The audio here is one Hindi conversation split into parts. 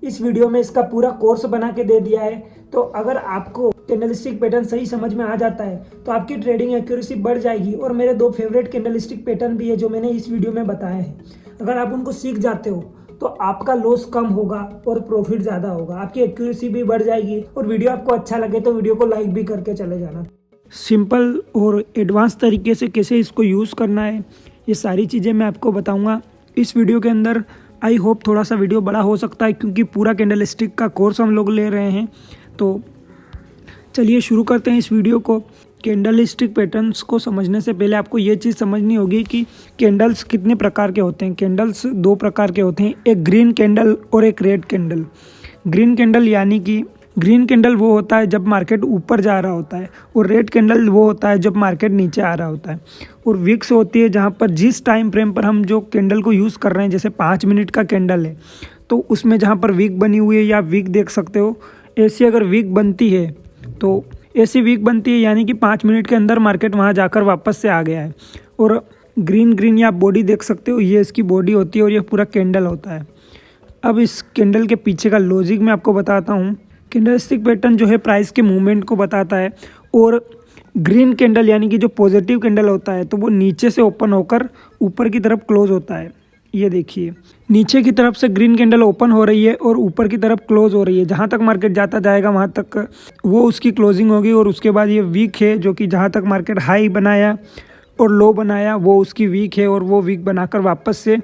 इस वीडियो में इसका पूरा कोर्स बना के दे दिया है। तो अगर आपको कैंडलस्टिक पैटर्न सही समझ में आ जाता है तो आपकी ट्रेडिंग एक्यूरेसी बढ़ जाएगी। और मेरे 2 फेवरेट कैंडलस्टिक पैटर्न भी है जो मैंने इस वीडियो में बताए हैं। अगर आप उनको सीख जाते हो तो आपका लॉस कम होगा और प्रॉफिट ज़्यादा होगा, आपकी एक्यूरेसी भी बढ़ जाएगी। और वीडियो आपको अच्छा लगे तो वीडियो को लाइक भी करके चले जाना। सिंपल और एडवांस तरीके से कैसे इसको यूज़ करना है ये सारी चीज़ें मैं आपको बताऊंगा इस वीडियो के अंदर। आई होप थोड़ा सा वीडियो बड़ा हो सकता है क्योंकि पूरा कैंडलस्टिक का कोर्स हम लोग ले रहे हैं। तो चलिए शुरू करते हैं इस वीडियो को। कैंडलस्टिक पैटर्न्स को समझने से पहले आपको ये चीज़ समझनी होगी कि कैंडल्स कितने प्रकार के होते हैं। कैंडल्स 2 प्रकार के होते हैं, एक ग्रीन कैंडल और एक रेड कैंडल। ग्रीन कैंडल यानी कि ग्रीन कैंडल वो होता है जब मार्केट ऊपर जा रहा होता है, और रेड कैंडल वो होता है जब मार्केट नीचे आ रहा होता है। और विक्स होती है जहाँ पर जिस टाइम फ्रेम पर हम जो कैंडल को यूज़ कर रहे हैं, जैसे 5 मिनट का कैंडल है तो उसमें जहाँ पर वीक बनी हुई है या वीक देख सकते हो, ऐसी अगर वीक बनती है तो ऐसी वीक बनती है यानी कि 5 मिनट के अंदर मार्केट वहाँ जाकर वापस से आ गया है। और ग्रीन या बॉडी देख सकते हो, ये इसकी बॉडी होती है और ये पूरा कैंडल होता है। अब इस कैंडल के पीछे का लॉजिक मैं आपको बताता हूँ। कैंडलस्टिक पैटर्न जो है प्राइस के मूवमेंट को बताता है, और ग्रीन कैंडल यानी कि जो पॉजिटिव कैंडल होता है तो वो नीचे से ओपन होकर ऊपर की तरफ क्लोज होता है। ये देखिए नीचे की तरफ से ग्रीन कैंडल ओपन हो रही है और ऊपर की तरफ क्लोज हो रही है। जहाँ तक मार्केट जाता जाएगा वहाँ तक वो उसकी क्लोजिंग होगी। और उसके बाद ये वीक है जो कि जहाँ तक मार्केट हाई बनाया और लो बनाया वो उसकी वीक है, और वो वीक बनाकर वापस से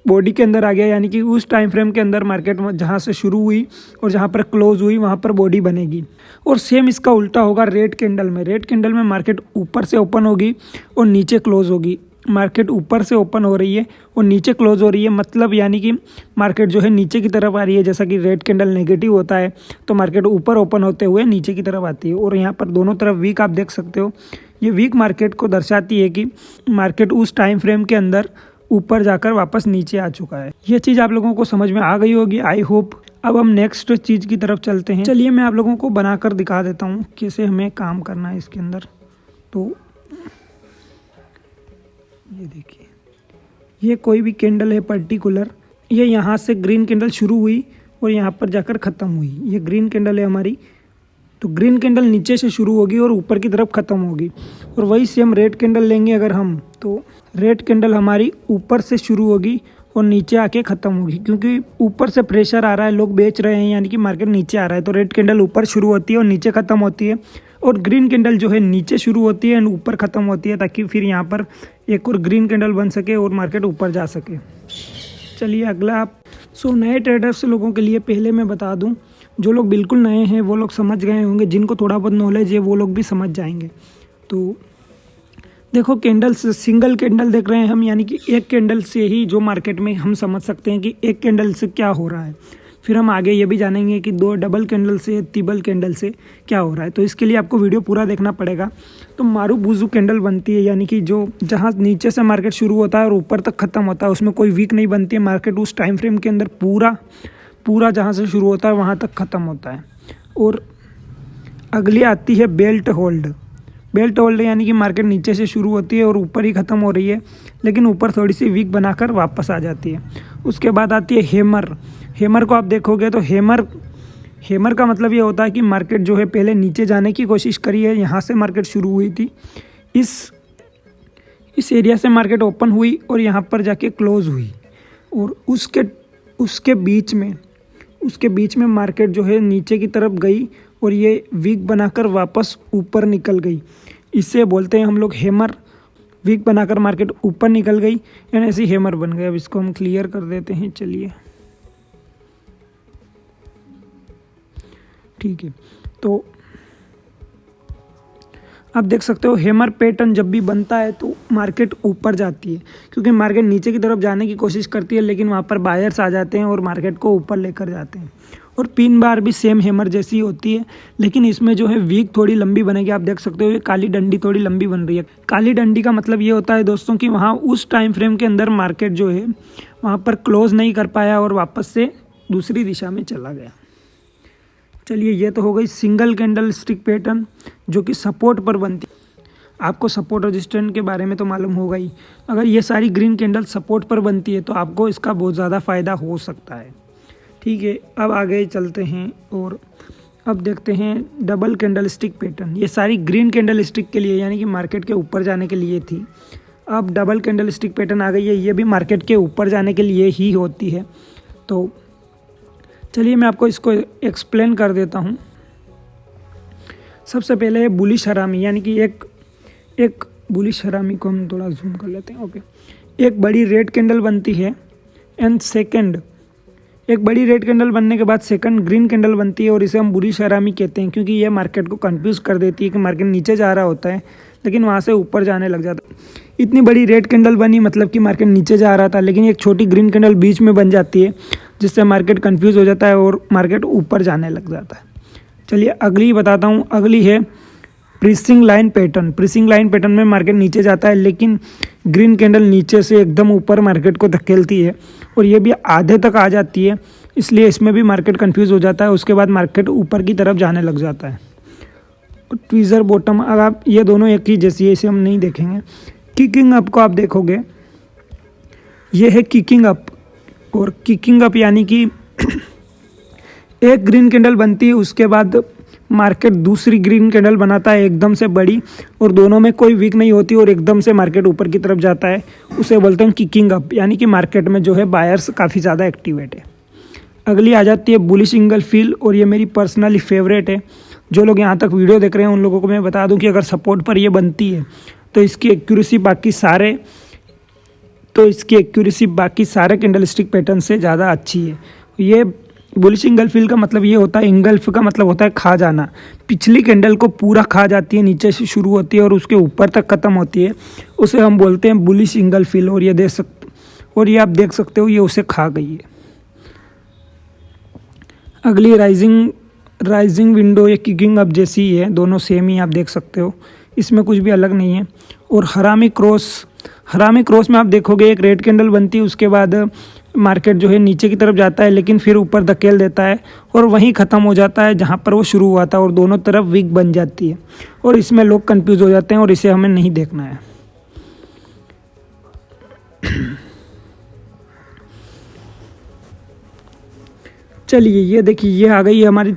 बॉडी के अंदर आ गया। यानी कि उस टाइम फ्रेम के अंदर मार्केट जहाँ से शुरू हुई और जहाँ पर क्लोज हुई वहाँ पर बॉडी बनेगी। और सेम इसका उल्टा होगा रेड कैंडल में। रेड कैंडल में मार्केट ऊपर से ओपन होगी और नीचे क्लोज होगी। मार्केट ऊपर से ओपन हो रही है और नीचे क्लोज हो रही है, मतलब यानी कि मार्केट जो है नीचे की तरफ आ रही है। जैसा कि रेड कैंडल नेगेटिव होता है तो मार्केट ऊपर ओपन होते हुए नीचे की तरफ आती है। और यहाँ पर दोनों तरफ वीक आप देख सकते हो। ये वीक मार्केट को दर्शाती है कि मार्केट उस टाइम फ्रेम के अंदर ऊपर जाकर वापस नीचे आ चुका है। ये चीज़ आप लोगों को समझ में आ गई होगी आई होप। अब हम नेक्स्ट चीज़ की तरफ चलते हैं। चलिए मैं आप लोगों को बनाकर दिखा देता हूँ कैसे हमें काम करना है इसके अंदर। तो ये देखिए, ये कोई भी कैंडल है पर्टिकुलर, ये यहाँ से ग्रीन कैंडल शुरू हुई और यहाँ पर जाकर ख़त्म हुई। ये ग्रीन कैंडल है हमारी, तो ग्रीन कैंडल नीचे से शुरू होगी और ऊपर की तरफ ख़त्म होगी। और वही सेम रेड कैंडल लेंगे अगर हम, तो रेड कैंडल हमारी ऊपर से शुरू होगी और नीचे आके ख़त्म होगी। क्योंकि ऊपर से प्रेशर आ रहा है, लोग बेच रहे हैं यानी कि मार्केट नीचे आ रहा है, तो रेड कैंडल ऊपर शुरू होती है और नीचे ख़त्म होती है। और ग्रीन कैंडल जो है नीचे शुरू होती है एंड ऊपर ख़त्म होती है, ताकि फिर यहाँ पर एक और ग्रीन कैंडल बन सके और मार्केट ऊपर जा सके। चलिए अगला आप नए ट्रेडर्स लोगों के लिए पहले मैं बता दूं, जो लोग बिल्कुल नए हैं वो लोग समझ गए होंगे, जिनको थोड़ा बहुत नॉलेज है वो लोग भी समझ जाएंगे। तो देखो कैंडल्स, सिंगल कैंडल देख रहे हैं हम, यानी कि एक कैंडल से ही जो मार्केट में हम समझ सकते हैं कि एक कैंडल से क्या हो रहा है। फिर हम आगे ये भी जानेंगे कि 2 डबल कैंडल से, ट्रिपल कैंडल से क्या हो रहा है। तो इसके लिए आपको वीडियो पूरा देखना पड़ेगा। तो मारूबुजू कैंडल बनती है, यानी कि जो जहाँ नीचे से मार्केट शुरू होता है और ऊपर तक ख़त्म होता है, उसमें कोई वीक नहीं बनती है। मार्केट उस टाइम फ्रेम के अंदर पूरा जहाँ से शुरू होता है वहाँ तक ख़त्म होता है। और अगली आती है बेल्ट होल्ड। बेल्ट होल्ड यानी कि मार्केट नीचे से शुरू होती है और ऊपर ही ख़त्म हो रही है, लेकिन ऊपर थोड़ी सी वीक बनाकर वापस आ जाती है। उसके बाद आती है हैमर। हैमर को आप देखोगे तो हैमर का मतलब ये होता है कि मार्केट जो है पहले नीचे जाने की कोशिश करी है, यहाँ से मार्केट शुरू हुई थी, इस एरिया से मार्केट ओपन हुई और यहाँ पर जाके क्लोज हुई, और उसके बीच में मार्केट जो है नीचे की तरफ गई और ये वीक बनाकर वापस ऊपर निकल गई। इससे बोलते हैं हम लोग हैमर। वीक बनाकर मार्केट ऊपर निकल गई यानी ऐसी हैमर बन गई। अब इसको हम क्लियर कर देते हैं, चलिए ठीक है। तो आप देख सकते हो हैमर पैटर्न जब भी बनता है तो मार्केट ऊपर जाती है, क्योंकि मार्केट नीचे की तरफ जाने की कोशिश करती है, लेकिन वहाँ पर बायर्स आ जाते हैं और मार्केट को ऊपर लेकर जाते हैं। और पिन बार भी सेम हैमर जैसी होती है, लेकिन इसमें जो है वीक थोड़ी लंबी बनेगी। आप देख सकते हो ये काली डंडी थोड़ी लंबी बन रही है। काली डंडी का मतलब ये होता है दोस्तों कि वहाँ उस टाइम फ्रेम के अंदर मार्केट जो है वहाँ पर क्लोज नहीं कर पाया और वापस से दूसरी दिशा में चला गया। चलिए ये तो हो गई सिंगल कैंडल स्टिक पैटर्न जो कि सपोर्ट पर बनती है। आपको सपोर्ट रेजिस्टेंस के बारे में तो मालूम होगा ही। अगर ये सारी ग्रीन कैंडल सपोर्ट पर बनती है तो आपको इसका बहुत ज़्यादा फ़ायदा हो सकता है, ठीक है, अब आगे चलते हैं और अब देखते हैं डबल कैंडल स्टिक पैटर्न। ये सारी ग्रीन कैंडल स्टिक के लिए यानी कि मार्केट के ऊपर जाने के लिए थी। अब डबल कैंडल स्टिक पैटर्न आ गई है, ये भी मार्केट के ऊपर जाने के लिए ही होती है। तो चलिए मैं आपको इसको एक्सप्लेन कर देता हूँ। सबसे पहले है बुलिश हरामी, यानी कि एक बुलिश हरामी को हम थोड़ा जूम कर लेते हैं। ओके, एक बड़ी रेड कैंडल बनती है एंड सेकंड, एक बड़ी रेड कैंडल बनने के बाद सेकंड ग्रीन कैंडल बनती है और इसे हम बुलिश हरामी कहते हैं, क्योंकि ये मार्केट को कंफ्यूज कर देती है कि मार्केट नीचे जा रहा होता है लेकिन वहाँ से ऊपर जाने लग जाता है। इतनी बड़ी रेड कैंडल बनी मतलब कि मार्केट नीचे जा रहा था, लेकिन एक छोटी ग्रीन कैंडल बीच में बन जाती है जिससे मार्केट कंफ्यूज हो जाता है और मार्केट ऊपर जाने लग जाता है। चलिए अगली बताता हूँ। अगली है pricing line pattern. Pricing line pattern में मार्केट नीचे जाता है लेकिन ग्रीन कैंडल नीचे से एकदम ऊपर मार्केट को धकेलती है और ये भी आधे तक आ जाती है, इसलिए इसमें भी मार्केट कंफ्यूज हो जाता है। उसके बाद मार्केट ऊपर की तरफ जाने लग जाता है। ट्वीजर बॉटम, अगर आप ये दोनों एक ही जैसी है, इसे हम नहीं देखेंगे। किकिंग अप को आप देखोगे, ये है किकिंग अप। और किकिंग अप यानी कि एक ग्रीन कैंडल बनती है, उसके बाद मार्केट दूसरी ग्रीन कैंडल बनाता है एकदम से बड़ी, और दोनों में कोई वीक नहीं होती और एकदम से मार्केट ऊपर की तरफ जाता है। उसे बोलते हैं किकिंग अप, यानी कि मार्केट में जो है बायर्स काफ़ी ज़्यादा एक्टिवेट है। अगली आ जाती है बुलिश इंगल फील, और ये मेरी पर्सनली फेवरेट है। जो लोग यहाँ तक वीडियो देख रहे हैं उन लोगों को मैं बता दूं कि अगर सपोर्ट पर ये बनती है तो इसकी एक्यूरेसी बाकी सारे कैंडलस्टिक पैटर्न से ज़्यादा अच्छी है। ये बुलिश इंगल फील का मतलब ये होता है, इंगल्फ का मतलब होता है खा जाना। पिछली कैंडल को पूरा खा जाती है, नीचे से शुरू होती है और उसके ऊपर तक ख़त्म होती है, उसे हम बोलते हैं बुलिश इंगल फील। और ये आप देख सकते हो ये उसे खा गई है। अगली राइजिंग विंडो, ये किकिंग अप जैसी ही है, दोनों सेम ही आप देख सकते हो, इसमें कुछ भी अलग नहीं है। और हरामी क्रॉस में आप देखोगे एक रेड कैंडल बनती है, उसके बाद मार्केट जो है नीचे की तरफ जाता है लेकिन फिर ऊपर धकेल देता है और वहीं ख़त्म हो जाता है जहाँ पर वो शुरू हुआ था और दोनों तरफ वीक बन जाती है और इसमें लोग कंफ्यूज हो जाते हैं और इसे हमें नहीं देखना है। चलिए ये देखिए, ये आ गई है हमारी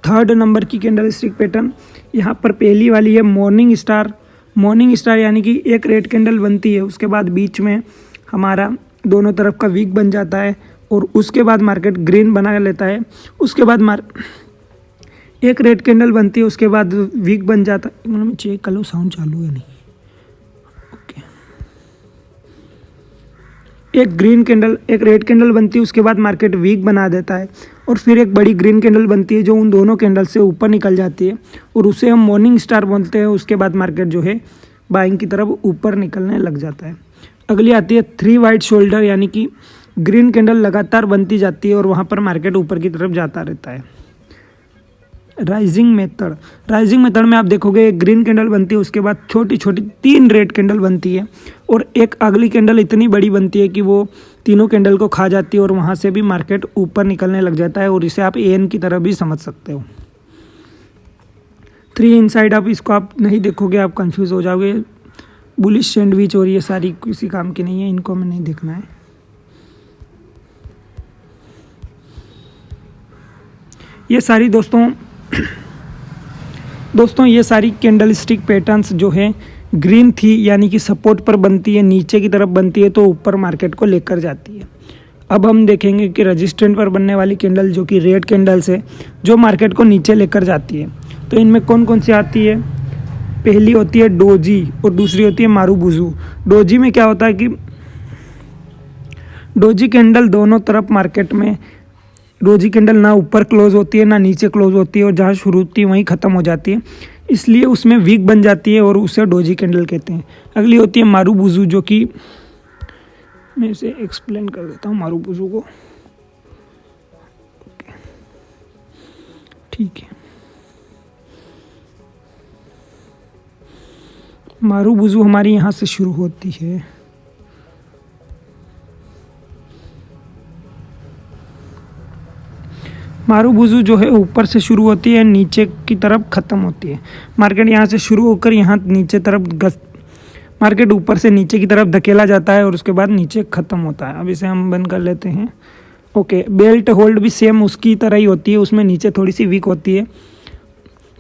थर्ड नंबर की कैंडलस्टिक पैटर्न। यहाँ पर पहली वाली है मॉर्निंग स्टार, यानी कि एक रेड कैंडल बनती है, उसके बाद बीच में हमारा दोनों तरफ का वीक बन जाता है और उसके बाद मार्केट ग्रीन बना लेता है। उसके बाद एक रेड कैंडल बनती है, उसके बाद वीक बन जाता है। मैं चेक कर लो साउंड चालू है नहीं। ओके, एक रेड कैंडल बनती है, उसके बाद मार्केट वीक बना देता है और फिर एक बड़ी ग्रीन कैंडल बनती है जो उन दोनों कैंडल से ऊपर निकल जाती है और उसे हम मॉर्निंग स्टार बोलते हैं। उसके बाद मार्केट जो है बाइंग की तरफ ऊपर निकलने लग जाता है। अगली आती है 3 वाइट शोल्डर, यानी कि ग्रीन कैंडल लगातार बनती जाती है और वहाँ पर मार्केट ऊपर की तरफ जाता रहता है। राइजिंग मेथड में आप देखोगे एक ग्रीन कैंडल बनती है, उसके बाद छोटी छोटी 3 रेड कैंडल बनती है और एक अगली कैंडल इतनी बड़ी बनती है कि वो तीनों कैंडल को खा जाती है और वहाँ से भी मार्केट ऊपर निकलने लग जाता है और इसे आप एन की तरह भी समझ सकते हो। 3 इनसाइड आप इसको आप नहीं देखोगे, आप कंफ्यूज हो जाओगे। बुलिश सैंडविच और ये सारी किसी काम की नहीं है, इनको हमें नहीं देखना है। ये सारी दोस्तों ये सारी कैंडलस्टिक पैटर्न्स जो है ग्रीन थी, यानी कि सपोर्ट पर बनती है, नीचे की तरफ बनती है तो ऊपर मार्केट को लेकर जाती है। अब हम देखेंगे कि रेजिस्टेंट पर बनने वाली कैंडल जो कि रेड कैंडल्स है, जो मार्केट को नीचे लेकर जाती है, तो इनमें कौन कौन सी आती है। पहली होती है डोजी और दूसरी होती है मारूबुजू। डोजी में क्या होता है कि डोजी कैंडल दोनों तरफ मार्केट में डोजी कैंडल ना ऊपर क्लोज होती है ना नीचे क्लोज होती है और जहाँ शुरू होती है वहीं ख़त्म हो जाती है, इसलिए उसमें वीक बन जाती है और उसे डोजी कैंडल कहते हैं। अगली होती है मारूबुजू, जो कि मैं इसे एक्सप्लेन कर देता हूँ मारूबुजू को। ठीक है, मारूबुजू हमारी यहाँ से शुरू होती है। मारूबुजू जो है ऊपर से शुरू होती है, नीचे की तरफ ख़त्म होती है। मार्केट यहाँ से शुरू होकर यहाँ नीचे तरफ मार्केट ऊपर से नीचे की तरफ धकेला जाता है और उसके बाद नीचे ख़त्म होता है। अब इसे हम बंद कर लेते हैं ओके, बेल्ट होल्ड भी सेम उसकी तरह ही होती है, उसमें नीचे थोड़ी सी वीक होती है।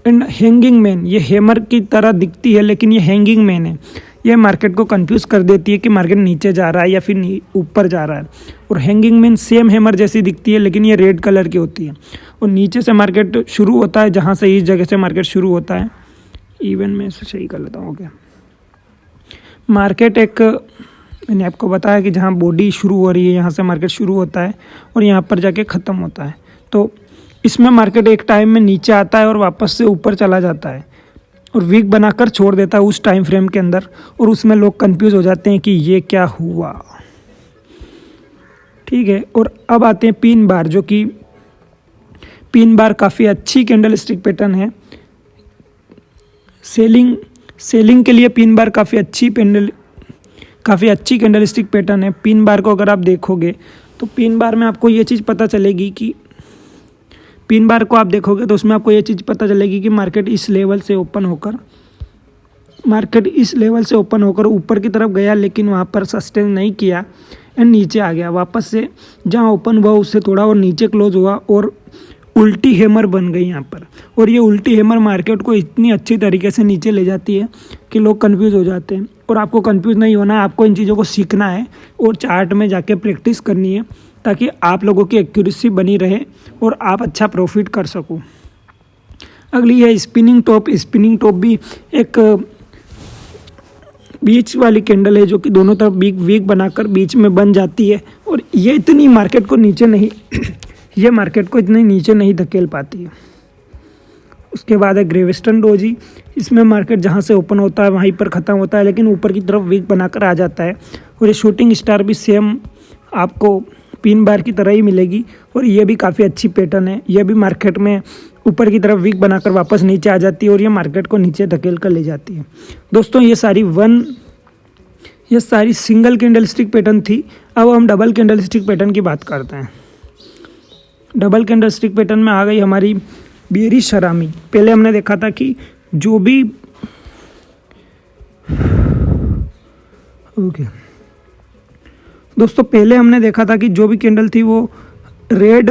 एंड हैंगिंग मैन, ये हैमर की तरह दिखती है लेकिन ये हैंगिंग मैन है। ये मार्केट को कंफ्यूज कर देती है कि मार्केट नीचे जा रहा है या फिर ऊपर जा रहा है। और हैंगिंग मैन सेम हैमर जैसी दिखती है लेकिन ये रेड कलर की होती है और नीचे से मार्केट शुरू होता है, जहाँ से इस जगह से मार्केट शुरू होता है। इवन मैं इसे सही कर लेता हूँ। ओके, मार्केट एक मैंने आपको बताया कि जहाँ बॉडी शुरू हो रही है यहाँ से मार्केट शुरू होता है और यहाँ पर जाके ख़त्म होता है। तो इसमें मार्केट एक टाइम में नीचे आता है और वापस से ऊपर चला जाता है और वीक बनाकर छोड़ देता है उस टाइम फ्रेम के अंदर, और उसमें लोग कंफ्यूज हो जाते हैं कि ये क्या हुआ। ठीक है, और अब आते हैं पिन बार, जो कि पिन बार काफ़ी अच्छी कैंडल स्टिक पैटर्न है। सेलिंग के लिए पिन बार काफ़ी अच्छी कैंडल स्टिक पैटर्न है। पिन बार को अगर आप देखोगे तो पिन बार में आपको ये चीज़ पता चलेगी कि उसमें आपको ये चीज़ पता चलेगी कि मार्केट इस लेवल से ओपन होकर ऊपर की तरफ गया, लेकिन वहाँ पर सस्टेन नहीं किया एंड नीचे आ गया। वापस से जहाँ ओपन हुआ उससे थोड़ा और नीचे क्लोज हुआ और उल्टी हैमर बन गई यहाँ पर। और ये उल्टी हैमर मार्केट को इतनी अच्छी तरीके से नीचे ले जाती है कि लोग कंफ्यूज हो जाते हैं। और आपको कंफ्यूज नहीं होना है, आपको इन चीज़ों को सीखना है और चार्ट में जाके प्रैक्टिस करनी है ताकि आप लोगों की एक्यूरेसी बनी रहे और आप अच्छा प्रॉफिट कर सको। अगली है स्पिनिंग टॉप। स्पिनिंग टॉप भी एक बीच वाली कैंडल है जो कि दोनों तरफ वीक बनाकर बीच में बन जाती है और ये इतनी मार्केट को इतनी नीचे नहीं धकेल पाती है। उसके बाद है ग्रेविस्टन डोजी। इसमें मार्केट जहाँ से ओपन होता है वहीं पर ख़त्म होता है लेकिन ऊपर की तरफ वीक बनाकर आ जाता है। और ये शूटिंग स्टार भी सेम आपको पिन बार की तरह ही मिलेगी और ये भी काफ़ी अच्छी पैटर्न है। ये भी मार्केट में ऊपर की तरफ वीक बनाकर वापस नीचे आ जाती है और ये मार्केट को नीचे धकेल कर ले जाती है। दोस्तों ये सारी सिंगल कैंडल स्टिक पैटर्न थी। अब हम डबल कैंडल स्टिक पैटर्न की बात करते हैं। डबल कैंडल स्टिक पैटर्न में आ गई हमारी बेयरिश हरामी। पहले हमने देखा था कि जो भी दोस्तों पहले हमने देखा था कि जो भी कैंडल थी वो रेड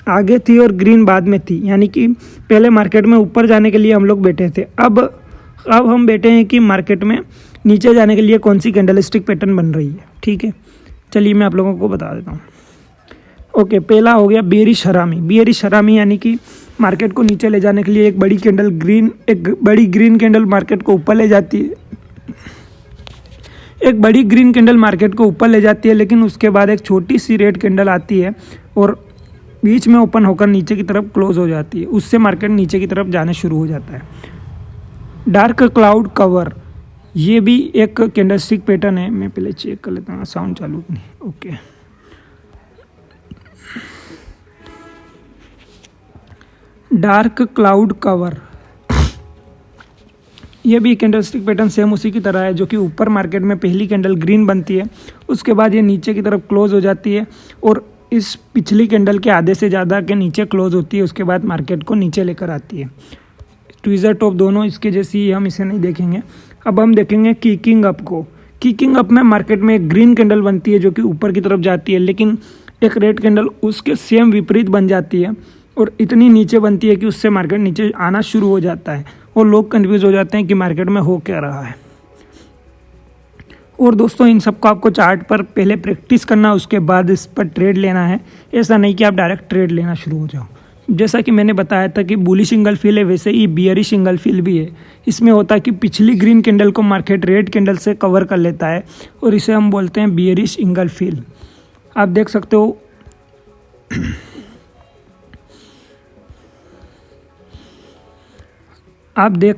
आगे थी और ग्रीन बाद में थी, यानी कि पहले मार्केट में ऊपर जाने के लिए हम लोग बैठे थे। अब हम बैठे हैं कि मार्केट में नीचे जाने के लिए कौन सी कैंडल स्टिक पैटर्न बन रही है। ठीक है, चलिए मैं आप लोगों को बता देता हूँ। ओके, पहला हो गया बेयरिश हरामी। बेयरिश हरामी यानी कि मार्केट को नीचे ले जाने के लिए एक बड़ी ग्रीन कैंडल मार्केट को ऊपर ले जाती है। एक बड़ी ग्रीन कैंडल मार्केट को ऊपर ले जाती है लेकिन उसके बाद एक छोटी सी रेड कैंडल आती है और बीच में ओपन होकर नीचे की तरफ क्लोज हो जाती है। उससे मार्केट नीचे की तरफ जाने शुरू हो जाता है। डार्क क्लाउड कवर, ये भी एक कैंडल स्टिक पैटर्न है। मैं पहले चेक कर लेता हूँ साउंड चालू कि नहीं। ओके, डार्क क्लाउड कवर, ये भी कैंडल स्टिक पैटर्न सेम उसी की तरह है, जो कि ऊपर मार्केट में पहली कैंडल ग्रीन बनती है, उसके बाद ये नीचे की तरफ क्लोज हो जाती है और इस पिछली कैंडल के आधे से ज़्यादा के नीचे क्लोज होती है। उसके बाद मार्केट को नीचे लेकर आती है। ट्विज़र टॉप दोनों इसके जैसी, हम इसे नहीं देखेंगे। अब हम देखेंगे किकिंग अप को। किकिंग अप में मार्केट में एक ग्रीन कैंडल बनती है जो कि ऊपर की तरफ जाती है, लेकिन एक रेड कैंडल उसके सेम विपरीत बन जाती है और इतनी नीचे बनती है कि उससे मार्केट नीचे आना शुरू हो जाता है और लोग कंफ्यूज हो जाते हैं कि मार्केट में हो क्या रहा है। और दोस्तों इन सबको आपको चार्ट पर पहले प्रैक्टिस करना है, उसके बाद इस पर ट्रेड लेना है। ऐसा नहीं कि आप डायरेक्ट ट्रेड लेना शुरू हो जाओ। जैसा कि मैंने बताया था कि बुलिश सिंगल फील है, वैसे ही बियरिश सिंगल फील भी है। इसमें होता है कि पिछली ग्रीन कैंडल को मार्केट रेड कैंडल से कवर कर लेता है और इसे हम बोलते हैं बियरिश सिंगल फील। आप देख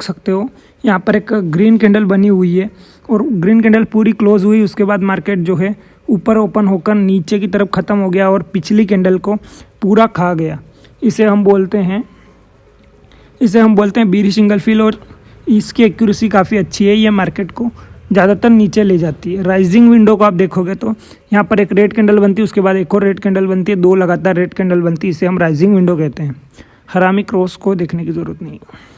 सकते हो यहाँ पर एक ग्रीन कैंडल बनी हुई है और ग्रीन कैंडल पूरी क्लोज हुई। उसके बाद मार्केट जो है ऊपर ओपन होकर नीचे की तरफ ख़त्म हो गया और पिछली कैंडल को पूरा खा गया। इसे हम बोलते हैं बियरिश सिंगल फील और इसकी एक्यूरेसी काफ़ी अच्छी है। ये मार्केट को ज़्यादातर नीचे ले जाती है। राइजिंग विंडो को आप देखोगे तो यहाँ पर एक रेड कैंडल बनती है, उसके बाद एक और रेड कैंडल बनती है, दो लगातार रेड कैंडल बनती है। इसे हम राइजिंग विंडो कहते हैं। हरामी क्रॉस को देखने की ज़रूरत नहीं है।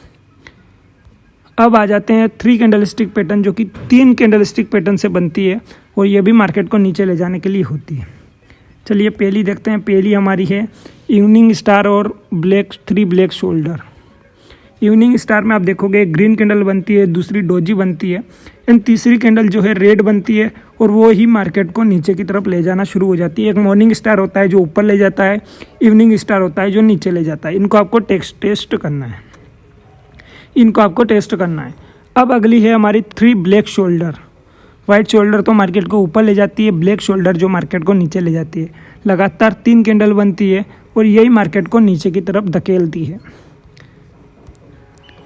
अब आ जाते हैं 3 कैंडल स्टिक पैटर्न, जो कि 3 कैंडल स्टिक पैटर्न से बनती है और ये भी मार्केट को नीचे ले जाने के लिए होती है। चलिए पहली देखते हैं। पहली हमारी है इवनिंग स्टार और three black shoulder. Evening star में आप देखोगे एक ग्रीन कैंडल बनती है, दूसरी डोजी बनती है एंड तीसरी कैंडल जो है रेड बनती है और वो ही मार्केट को नीचे की तरफ ले जाना शुरू हो जाती है। एक मॉर्निंग स्टार होता है जो ऊपर ले जाता है, इवनिंग स्टार होता है जो नीचे ले जाता है। इनको आपको टेस्ट करना है, इनको आपको टेस्ट करना है। अब अगली है हमारी three black shoulder. White shoulder तो मार्केट को ऊपर ले जाती है, ब्लैक शोल्डर जो मार्केट को नीचे ले जाती है। लगातार 3 कैंडल बनती है और यही मार्केट को नीचे की तरफ धकेलती है।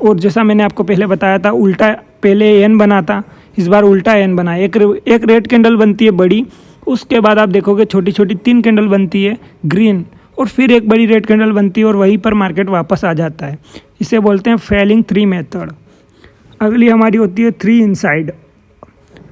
और जैसा मैंने आपको पहले बताया था, उल्टा पहले एन बना था, इस बार उल्टा एन बना। एक रेड कैंडल बनती है बड़ी, उसके बाद आप देखोगे छोटी छोटी 3 कैंडल बनती है ग्रीन, और फिर एक बड़ी रेड कैंडल बनती है और वहीं पर मार्केट वापस आ जाता है। इसे बोलते हैं फेलिंग 3 मेथड। अगली हमारी होती है 3 इनसाइड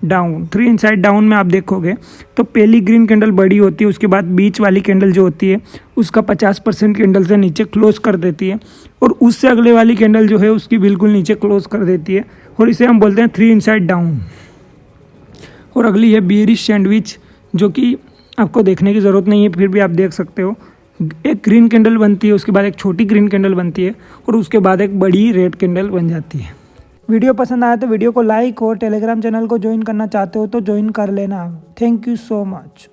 डाउन। 3 इनसाइड डाउन में आप देखोगे तो पहली ग्रीन कैंडल बड़ी होती है, उसके बाद बीच वाली कैंडल जो होती है उसका 50% कैंडल से नीचे क्लोज कर देती है, और उससे अगले वाली कैंडल जो है उसकी बिल्कुल नीचे क्लोज कर देती है, और इसे हम बोलते हैं 3 इनसाइड डाउन। और अगली है बेयरिश सैंडविच, जो कि आपको देखने की ज़रूरत नहीं है, फिर भी आप देख सकते हो। एक ग्रीन कैंडल बनती है, उसके बाद एक छोटी ग्रीन कैंडल बनती है, और उसके बाद एक बड़ी रेड कैंडल बन जाती है। वीडियो पसंद आया तो वीडियो को लाइक और टेलीग्राम चैनल को ज्वाइन करना चाहते हो तो ज्वाइन कर लेना। Thank you so much.